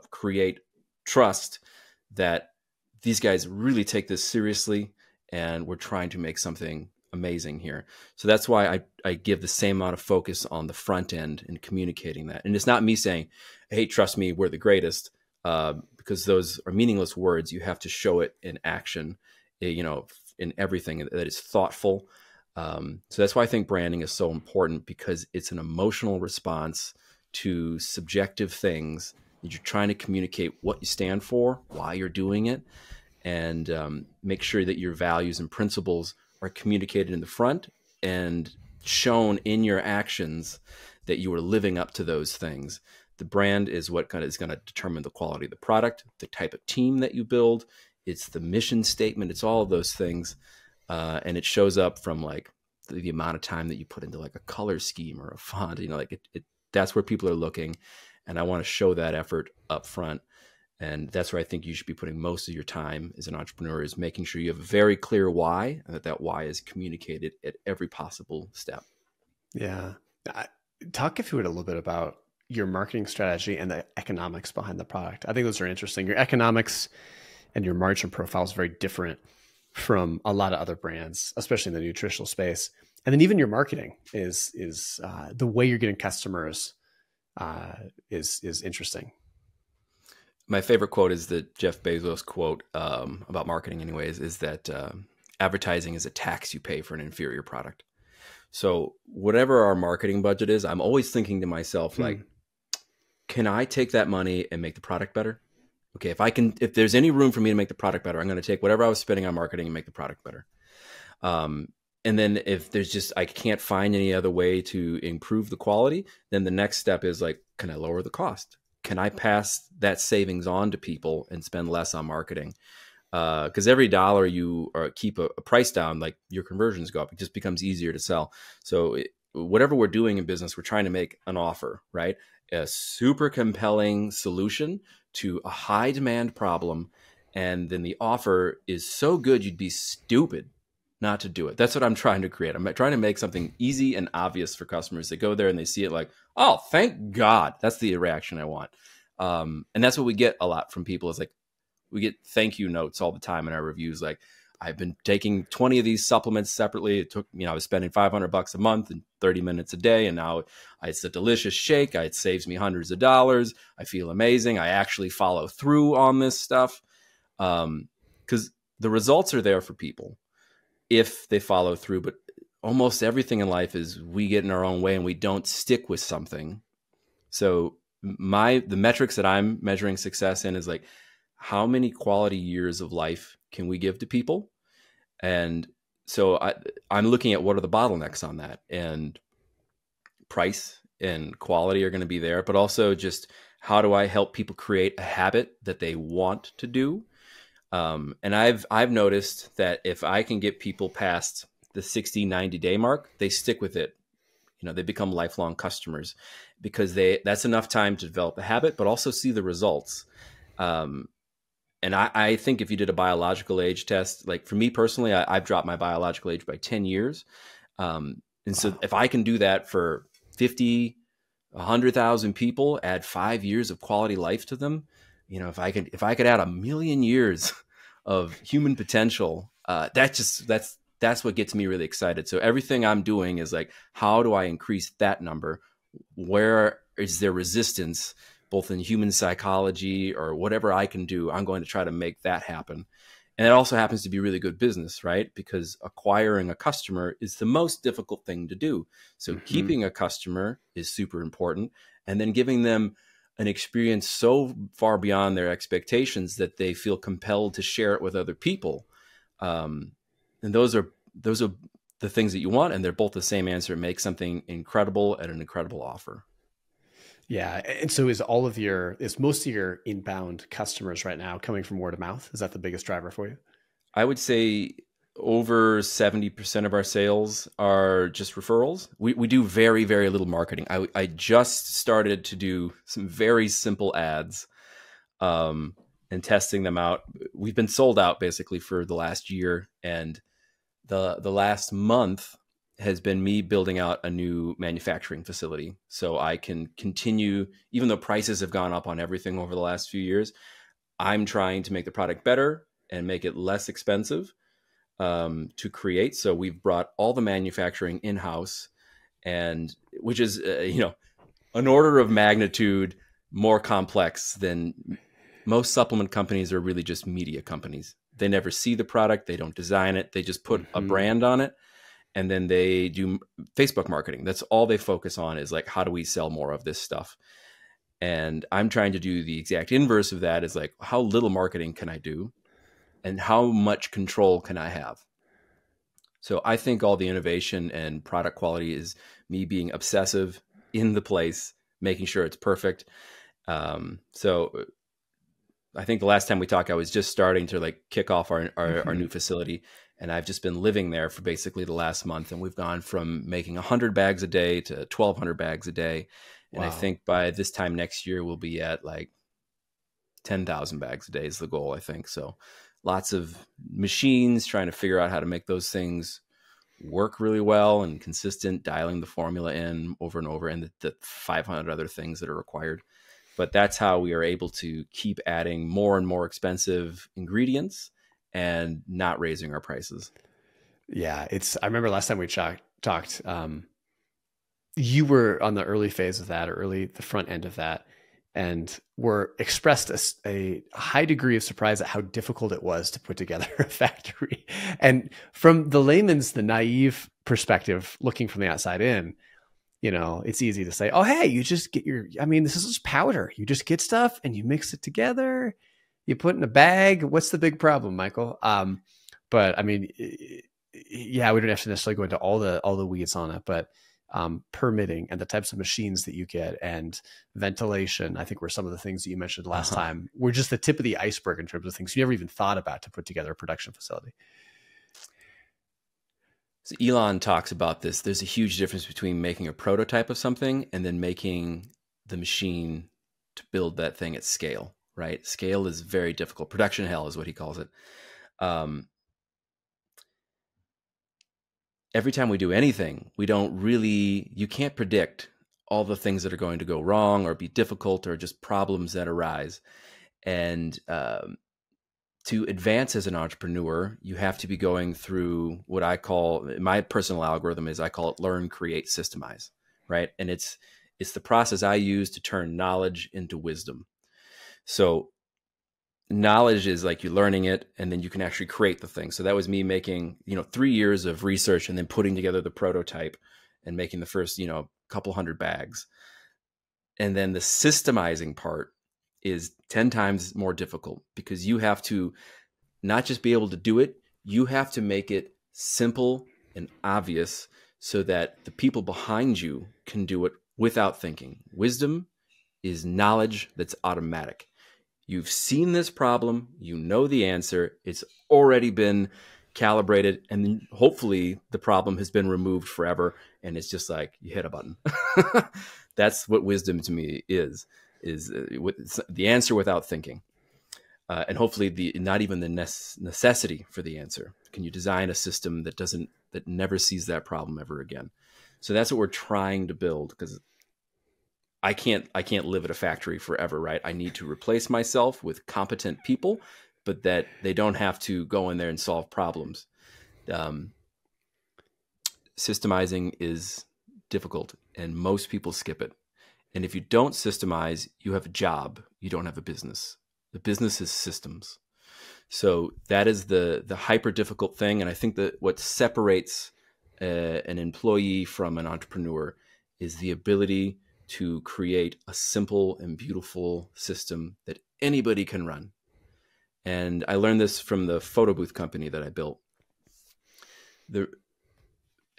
create trust that these guys really take this seriously, and we're trying to make something amazing here. So that's why I give the same amount of focus on the front end in communicating that. And it's not me saying, hey, trust me, we're the greatest, because those are meaningless words. You have to show it in action, in everything that is thoughtful. So that's why I think branding is so important, because it's an emotional response to subjective things that you're trying to communicate what you stand for, why you're doing it, and make sure that your values and principles are communicated in the front and shown in your actions that you are living up to those things. The brand is what is going to determine the quality of the product, the type of team that you build. It's the mission statement. It's all of those things. And it shows up from like the amount of time that you put into like a color scheme or a font, that's where people are looking. And I want to show that effort up front. And that's where I think you should be putting most of your time as an entrepreneur, is making sure you have a very clear why, and that why is communicated at every possible step. Yeah. Talk, if you would, a little bit about your marketing strategy and the economics behind the product. I think those are interesting. Your economics and your margin profile is very different from a lot of other brands, especially in the nutritional space. And then even your marketing is the way you're getting customers is interesting. My favorite quote is the Jeff Bezos quote about marketing anyways, is that advertising is a tax you pay for an inferior product. So whatever our marketing budget is, I'm always thinking to myself, like, can I take that money and make the product better? Okay, if there's any room for me to make the product better, I'm going to take whatever I was spending on marketing and make the product better. And then if I can't find any other way to improve the quality, then the next step is like, can I lower the cost? Can I pass that savings on to people and spend less on marketing? Because every dollar you keep a price down, like your conversions go up. It just becomes easier to sell. So whatever we're doing in business, we're trying to make an offer, right? A super compelling solution to a high demand problem. And then the offer is so good, you'd be stupid not to do it. That's what I'm trying to create. I'm trying to make something easy and obvious for customers. They go there and they see it like, oh, thank God. That's the reaction I want. And that's what we get a lot from people is like, we get thank you notes all the time in our reviews. Like, I've been taking 20 of these supplements separately. It took, I was spending $500 a month and 30 minutes a day. And now it's a delicious shake. It saves me hundreds of dollars. I feel amazing. I actually follow through on this stuff. Because the results are there for people if they follow through. But almost everything in life is we get in our own way and we don't stick with something. So the metrics that I'm measuring success in is like, how many quality years of life can we give to people? And so I'm looking at what are the bottlenecks on that, and price and quality are going to be there, but also just how do I help people create a habit that they want to do? And I've noticed that if I can get people past the 60, 90 day mark, they stick with it. They become lifelong customers because that's enough time to develop a habit, but also see the results. And I think if you did a biological age test, like for me personally, I've dropped my biological age by 10 years. And so if I can do that for 50, 100,000 people, add 5 years of quality life to them, if I could add 1 million years of human potential, that's what gets me really excited. So everything I'm doing is like, how do I increase that number? Where is there resistance? Both in human psychology or whatever I can do, I'm going to try to make that happen. And it also happens to be really good business, right? Because acquiring a customer is the most difficult thing to do. So keeping a customer is super important. And then giving them an experience so far beyond their expectations that they feel compelled to share it with other people. And those are the things that you want. And they're both the same answer. Make something incredible at an incredible offer. Yeah. And so is most of your inbound customers right now coming from word of mouth? Is that the biggest driver for you? I would say over 70% of our sales are just referrals. We do very, very little marketing. I just started to do some very simple ads and testing them out. We've been sold out basically for the last year. And the last month has been me building out a new manufacturing facility so I can continue, even though prices have gone up on everything over the last few years, I'm trying to make the product better and make it less expensive to create. So we've brought all the manufacturing in-house, and which is, an order of magnitude more complex than most supplement companies are really just media companies. They never see the product. They don't design it. They just put a brand on it. And then they do Facebook marketing. That's all they focus on is like, how do we sell more of this stuff? And I'm trying to do the exact inverse of that is like, how little marketing can I do? And how much control can I have? So I think all the innovation and product quality is me being obsessive in the place, making sure it's perfect. So I think the last time we talked, I was just starting to like kick off our new facility. And I've just been living there for basically the last month. And we've gone from making 100 bags a day to 1,200 bags a day. And I think by this time next year, we'll be at like 10,000 bags a day is the goal, I think. So lots of machines, trying to figure out how to make those things work really well and consistent, dialing the formula in over and over, and the 500 other things that are required. But that's how we are able to keep adding more and more expensive ingredients and not raising our prices. Yeah, I remember last time we talked, you were on the early phase of that, or the front end of that, and expressed a high degree of surprise at how difficult it was to put together a factory. And from the naive perspective, looking from the outside in, it's easy to say, oh, hey, you just get this is just powder. You just get stuff and you mix it together. You put it in a bag. What's the big problem, Michael? But I mean, yeah, we don't have to necessarily go into all the weeds on it, but permitting and the types of machines that you get and ventilation, I think were some of the things that you mentioned last time, were just the tip of the iceberg in terms of things you never even thought about to put together a production facility. So Elon talks about this. There's a huge difference between making a prototype of something and then making the machine to build that thing at scale, right? Scale is very difficult. Production hell is what he calls it. Every time we do anything, you can't predict all the things that are going to go wrong or be difficult or just problems that arise. And to advance as an entrepreneur, you have to be going through what I call, my personal algorithm is, I call it learn, create, systemize, right? And it's the process I use to turn knowledge into wisdom. So knowledge is like you're learning it and then you can actually create the thing. So that was me making, 3 years of research and then putting together the prototype and making the first, couple hundred bags. And then the systemizing part is 10 times more difficult because you have to not just be able to do it, you have to make it simple and obvious so that the people behind you can do it without thinking. Wisdom is knowledge that's automatic. You've seen this problem, you know the answer, it's already been calibrated, and hopefully the problem has been removed forever, and it's just like you hit a button. That's what wisdom to me is the answer without thinking. And hopefully not even the necessity for the answer. Can you design a system that never sees that problem ever again? So that's what we're trying to build, because I can't live at a factory forever, right? I need to replace myself with competent people, but that they don't have to go in there and solve problems. Systemizing is difficult, and most people skip it. And if you don't systemize, you have a job. You don't have a business. The business is systems. So that is the hyper difficult thing. And I think that what separates an employee from an entrepreneur is the ability to create a simple and beautiful system that anybody can run. And I learned this from the Photobooth company that I built.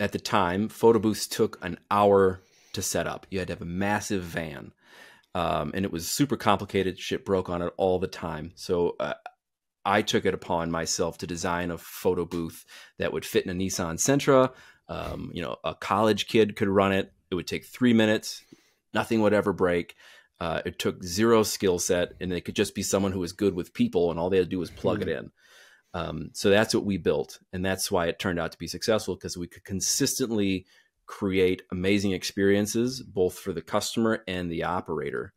At the time, Photobooths took an hour to set up. You had to have a massive van. And it was super complicated. Shit broke on it all the time. So I took it upon myself to design a photo booth that would fit in a Nissan Sentra. A college kid could run it. It would take 3 minutes. Nothing would ever break. It took zero skill set, and it could just be someone who was good with people, and all they had to do was plug it in. So that's what we built, and that's why it turned out to be successful, because we could consistently create amazing experiences, both for the customer and the operator.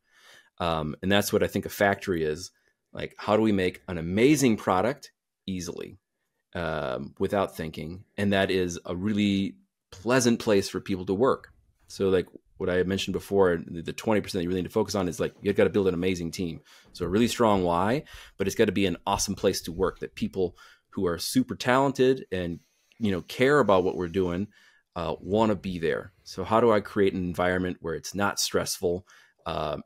And that's what I think a factory is. Like, how do we make an amazing product easily, without thinking? And that is a really pleasant place for people to work. So like what I had mentioned before, the 20% that you really need to focus on is like, you've got to build an amazing team. So a really strong why, but it's got to be an awesome place to work that people who are super talented and, care about what we're doing, want to be there. So how do I create an environment where it's not stressful?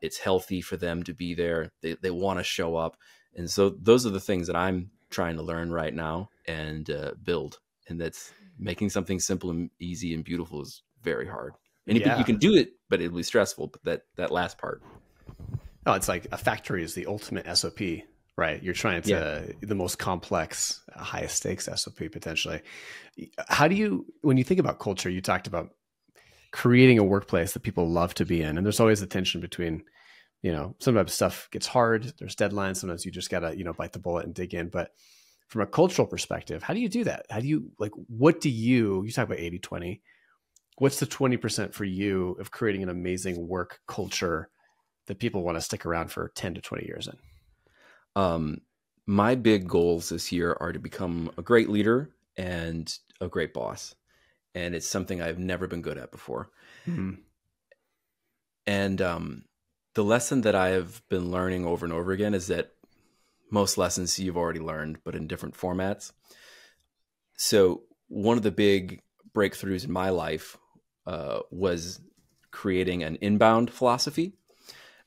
It's healthy for them to be there. They want to show up. And so those are the things that I'm trying to learn right now and build. And that's making something simple and easy and beautiful is very hard. And you can do it, but it'll be stressful. But that last part. Oh, it's like a factory is the ultimate SOP, right? You're trying to the most complex, highest stakes SOP potentially. How do you, when you think about culture, you talked about creating a workplace that people love to be in, and there's always a tension between, sometimes stuff gets hard. There's deadlines. Sometimes you just gotta, bite the bullet and dig in. But from a cultural perspective, how do you do that? How do you you talk about 80-20. What's the 20% for you of creating an amazing work culture that people want to stick around for 10 to 20 years in? My big goals this year are to become a great leader and a great boss. And it's something I've never been good at before. Mm-hmm. And the lesson that I have been learning over and over again is that most lessons you've already learned, but in different formats. So one of the big breakthroughs in my life was creating an inbound philosophy,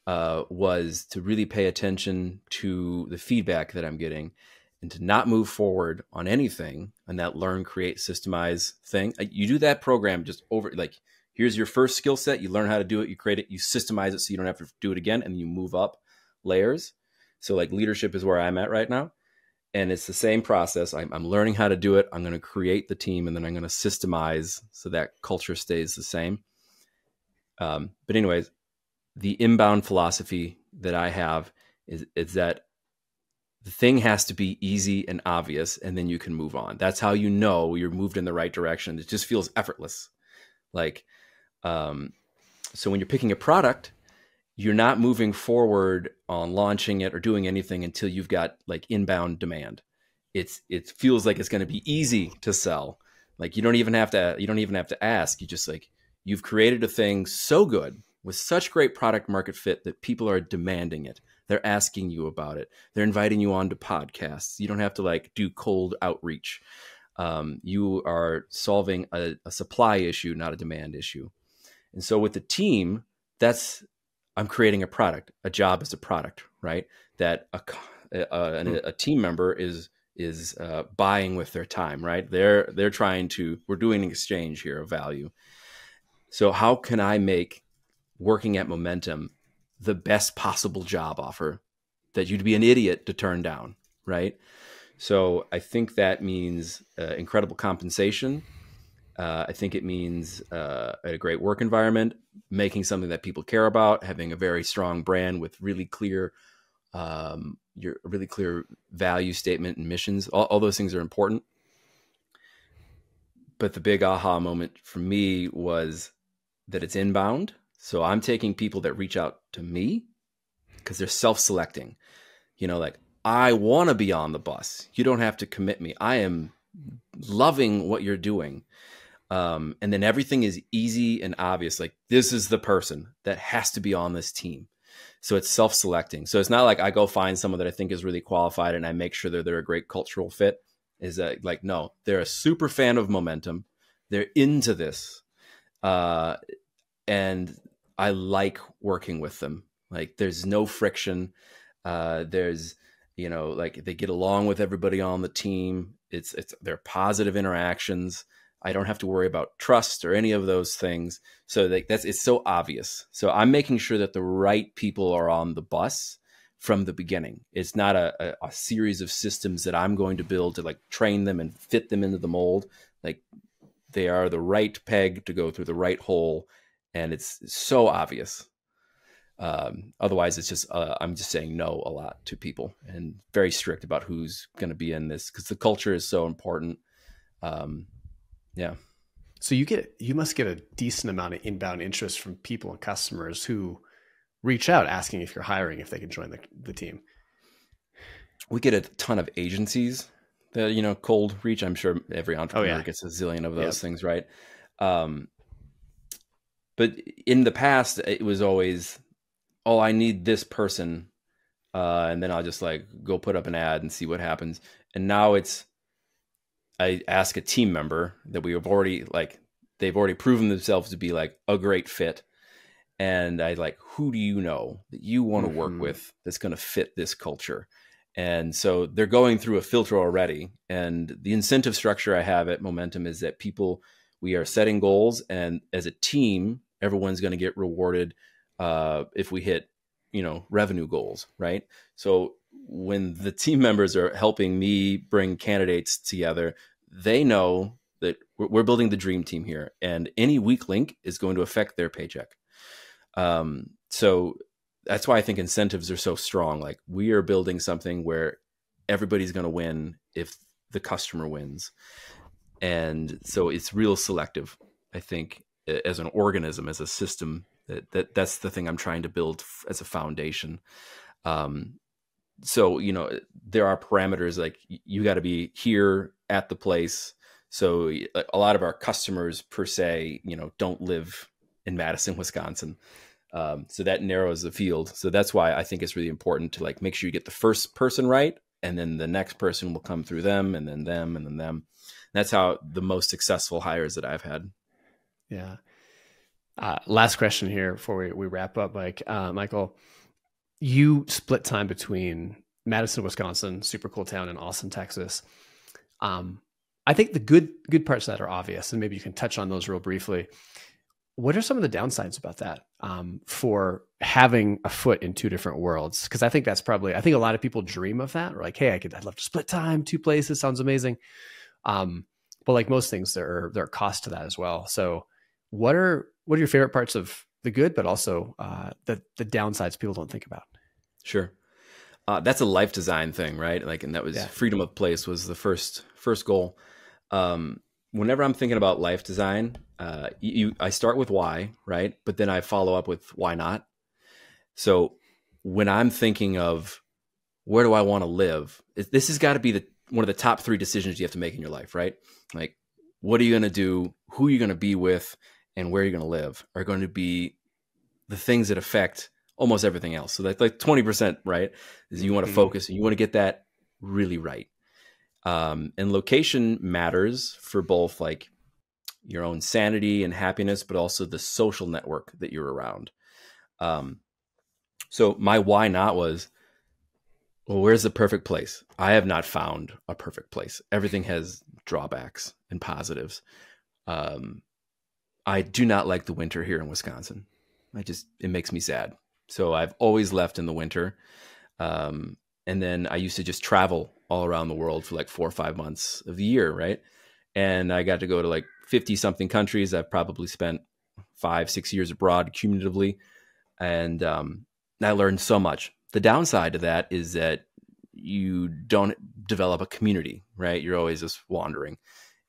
was to really pay attention to the feedback that I'm getting and to not move forward on anything on that learn, create, systemize thing. You do that program just over, like, here's your first skill set. You learn how to do it. You create it. You systemize it so you don't have to do it again. And you move up layers. So like leadership is where I'm at right now. And it's the same process. I'm learning how to do it. I'm going to create the team, and then I'm going to systemize so that culture stays the same. But anyways, the inbound philosophy that I have is that the thing has to be easy and obvious, and then you can move on. That's how you know you're moved in the right direction. It just feels effortless. Like, so when you're picking a product, you're not moving forward on launching it or doing anything until you've got like inbound demand. It feels like it's going to be easy to sell. Like you don't even have to ask. You just like, you've created a thing so good with such great product market fit that people are demanding it. They're asking you about it. They're inviting you onto podcasts. You don't have to like do cold outreach. You are solving a supply issue, not a demand issue. And so with the team, I'm creating a product. A job is a product, right? That a team member is buying with their time, right? We're doing an exchange here of value. So how can I make working at Momentum the best possible job offer that you'd be an idiot to turn down, right? So I think that means incredible compensation. I think it means a great work environment, making something that people care about, having a very strong brand with really clear, value statement and missions. All those things are important. But the big aha moment for me was that it's inbound. So I'm taking people that reach out to me because they're self-selecting. Like, I want to be on the bus. You don't have to commit me. I am loving what you're doing. And then everything is easy and obvious. Like, this is the person that has to be on this team. So it's self-selecting. So it's not like I go find someone that I think is really qualified and I make sure that they're a great cultural fit. Is that like, no, they're a super fan of Momentum. They're into this. And I like working with them. Like, there's no friction. There's, like, they get along with everybody on the team. They're positive interactions. I don't have to worry about trust or any of those things. So it's so obvious. So I'm making sure that the right people are on the bus from the beginning. It's not a series of systems that I'm going to build to like train them and fit them into the mold. Like, they are the right peg to go through the right hole. And it's so obvious. Otherwise, it's just I'm just saying no a lot to people and very strict about who's going to be in this because the culture is so important. Yeah. So you must get a decent amount of inbound interest from people and customers who reach out asking if you're hiring, if they can join the team. We get a ton of agencies that, cold reach. I'm sure every entrepreneur gets a zillion of those things, right? But in the past, it was always, oh, I need this person. And then I'll just like go put up an ad and see what happens. And now I ask a team member that they've already proven themselves to be like a great fit. And I like, who do you know that you want to work with that's going to fit this culture? And so they're going through a filter already. And the incentive structure I have at Momentum is that we are setting goals, and as a team, everyone's going to get rewarded if we hit, revenue goals, right? So when the team members are helping me bring candidates together, they know that we're building the dream team here, and any weak link is going to affect their paycheck. So that's why I think incentives are so strong. Like, we are building something where everybody's going to win if the customer wins. And so it's real selective, I think, as an organism, as a system. That's the thing I'm trying to build as a foundation. So, there are parameters like you got to be here at the place. So a lot of our customers per se, don't live in Madison, Wisconsin. So that narrows the field. So that's why I think it's really important to like make sure you get the first person right, and then the next person will come through them, and then them, and then them. That's how the most successful hires that I've had. Yeah. Last question here before we wrap up, Mike. Michael, you split time between Madison, Wisconsin, super cool town, and Austin, Texas. I think the good parts of that are obvious, and maybe you can touch on those real briefly. What are some of the downsides about that, for having a foot in two different worlds? Because I think that's probably, I think a lot of people dream of that. Or like, hey, I'd love to split time, two places, sounds amazing. But like most things, there are costs to that as well. So what are your favorite parts of the good, but also the downsides people don't think about? Sure. That's a life design thing, right? Like, and that was freedom of place was the first goal. Whenever I'm thinking about life design, I start with why, right? But then I follow up with why not. So when I'm thinking of where do I want to live, this has got to be one of the top 3 decisions you have to make in your life, right? Like, what are you going to do? Who are you going to be with? And where you're going to live are going to be the things that affect almost everything else. So that's like 20%, right? Is you want to focus and you want to get that really right. And location matters for both like your own sanity and happiness, but also the social network that you're around. So my why not was, well, where's the perfect place? I have not found a perfect place. Everything has drawbacks and positives. I do not like the winter here in Wisconsin. It makes me sad. So I've always left in the winter. And then I used to just travel all around the world for like 4 or 5 months of the year, right? And I got to go to like 50 something countries. I've probably spent 5, 6 years abroad cumulatively. And I learned so much. The downside to that is that you don't develop a community, right? You're always just wandering.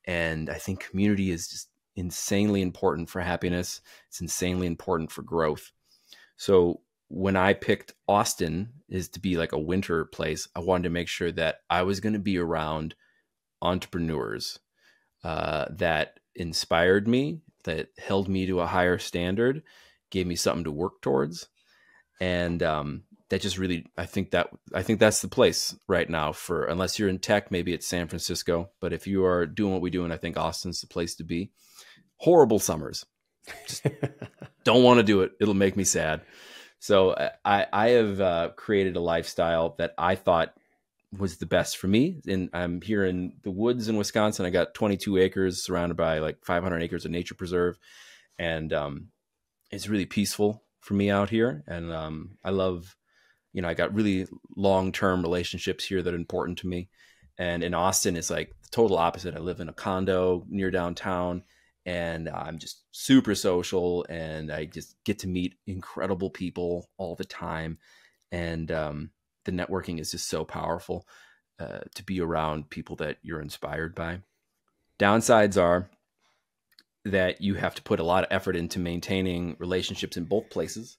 And I think community is just insanely important for happiness. It's insanely important for growth. So when I picked Austin is to be like a winter place, I wanted to make sure that I was going to be around entrepreneurs that inspired me, that held me to a higher standard, gave me something to work towards. And that just really, I think that's the place right now for, unless you're in tech, maybe it's San Francisco. But if you are doing what we do, and I think Austin's the place to be. Horrible summers. Just don't want to do it. It'll make me sad. So I have created a lifestyle that I thought was the best for me. And I'm here in the woods in Wisconsin. I got 22 acres surrounded by like 500 acres of nature preserve. And it's really peaceful for me out here. And I love, I got really long-term relationships here that are important to me. And in Austin, it's like the total opposite. I live in a condo near downtown. And I'm just super social, and I just get to meet incredible people all the time. And the networking is just so powerful to be around people that you're inspired by. Downsides are that you have to put a lot of effort into maintaining relationships in both places.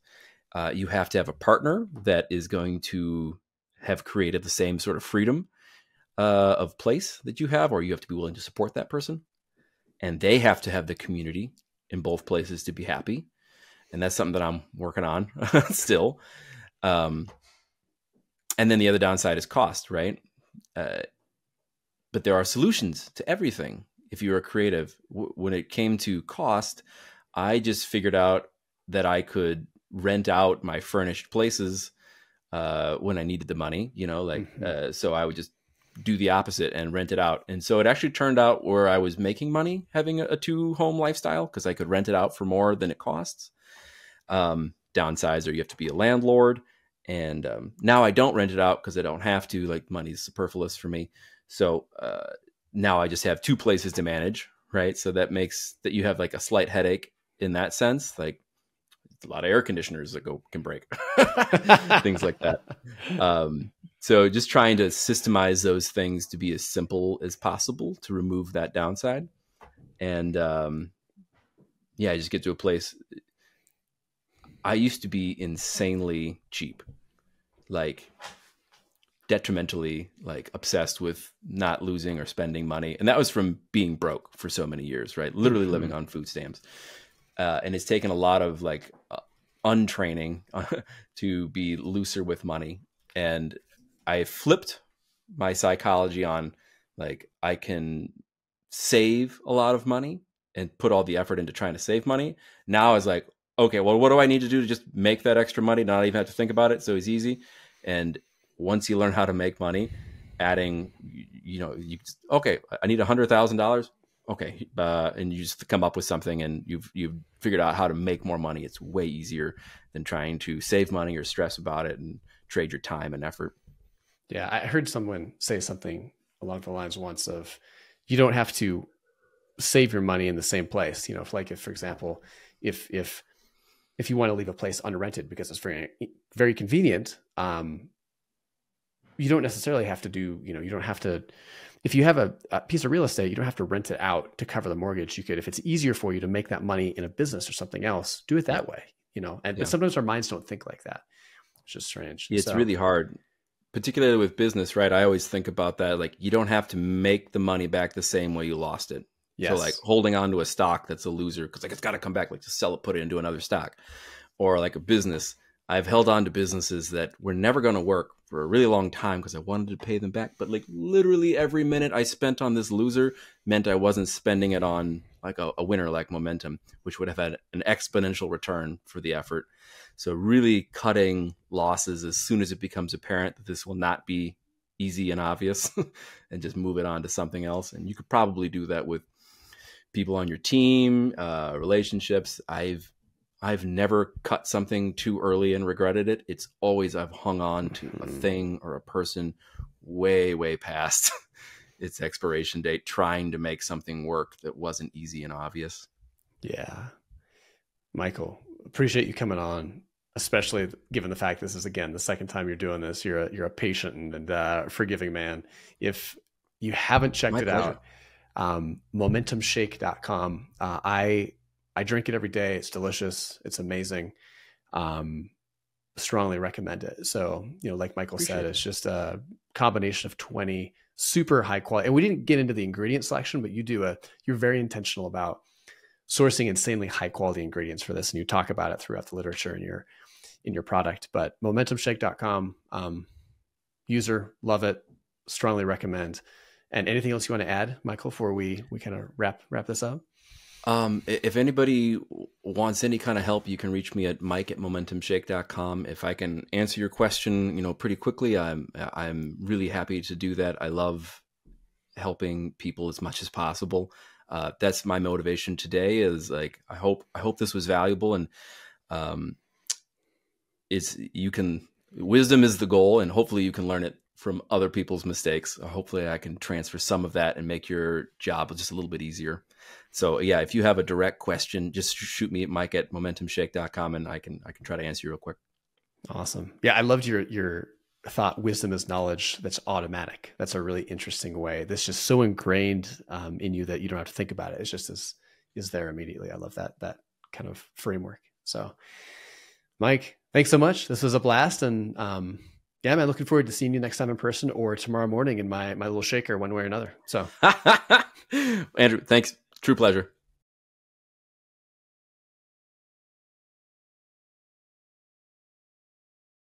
You have to have a partner that is going to have created the same sort of freedom of place that you have, or you have to be willing to support that person. And they have to have the community in both places to be happy. And that's something that I'm working on still. And then the other downside is cost, right? But there are solutions to everything. If you're a creative, when it came to cost, I just figured out that I could rent out my furnished places when I needed the money, so I would just do the opposite and rent it out. And so it actually turned out where I was making money having a 2-home lifestyle, because I could rent it out for more than it costs. Downsides are you have to be a landlord. And now I don't rent it out because I don't have to, like money's superfluous for me. So now I just have 2 places to manage, right? So that makes that you have like a slight headache in that sense. Like a lot of air conditioners that can break, things like that. So just trying to systemize those things to be as simple as possible to remove that downside. And I just get to a place. I used to be insanely cheap, like detrimentally, like obsessed with not losing or spending money. And that was from being broke for so many years, right? Literally living on food stamps. And it's taken a lot of like untraining to be looser with money. And I flipped my psychology on, like, I can save a lot of money and put all the effort into trying to save money. Now I was like, okay, well, what do I need to do to just make that extra money? Not even have to think about it. So it's easy. And once you learn how to make money, adding, okay, I need $100,000. okay, and you just come up with something, and you've figured out how to make more money. It's way easier than trying to save money or stress about it and trade your time and effort. Yeah, I heard someone say something along the lines once of, you don't have to save your money in the same place. You know, if for example, if you want to leave a place unrented because it's very convenient, you don't necessarily have to do, you don't have to, if you have a piece of real estate, you don't have to rent it out to cover the mortgage. You could, if it's easier for you to make that money in a business or something else, do it that way, but sometimes our minds don't think like that. It's just strange. Yeah, it's really hard, particularly with business, right? I always think about that. Like, you don't have to make the money back the same way you lost it. Yes. So like holding on to a stock that's a loser, because like it's got to come back, like just sell it, put it into another stock. Or like a business, I've held on to businesses that were never going to work for a really long time because I wanted to pay them back. But like literally every minute I spent on this loser meant I wasn't spending it on like a winner like Momentum, which would have had an exponential return for the effort. So really cutting losses as soon as it becomes apparent that this will not be easy and obvious and just move it on to something else. And you could probably do that with people on your team, relationships. I've never cut something too early and regretted it. It's always I've hung on to a thing or a person way, way past its expiration date, trying to make something work that wasn't easy and obvious. Yeah. Michael, appreciate you coming on, especially given the fact this is, again, the second time you're doing this. You're a patient and forgiving man. If you haven't checked it out, momentumshake.com. I drink it every day. It's delicious. It's amazing. Strongly recommend it. So, like Michael said, it's just a combination of 20 super high quality. And we didn't get into the ingredient selection, but you're very intentional about sourcing insanely high quality ingredients for this. And you talk about it throughout the literature in your product. But momentumshake.com, user, love it. Strongly recommend. And anything else you want to add, Michael, before we kind of wrap this up? If anybody wants any kind of help, you can reach me at mike@momentumshake.com. If I can answer your question, pretty quickly, I'm really happy to do that. I love helping people as much as possible. That's my motivation today, is like, I hope this was valuable, and wisdom is the goal, and hopefully you can learn it from other people's mistakes. Hopefully I can transfer some of that and make your job just a little bit easier. So yeah, if you have a direct question, just shoot me at mike@momentumshake.com and I can try to answer you real quick. Awesome. Yeah. I loved your thought, wisdom is knowledge that's automatic. That's a really interesting way. That's just so ingrained in you that you don't have to think about it. It's just is there immediately. I love that kind of framework. So Mike, thanks so much. This was a blast. And yeah, man, looking forward to seeing you next time in person or tomorrow morning in my little shaker, one way or another. So Andrew, thanks. True pleasure.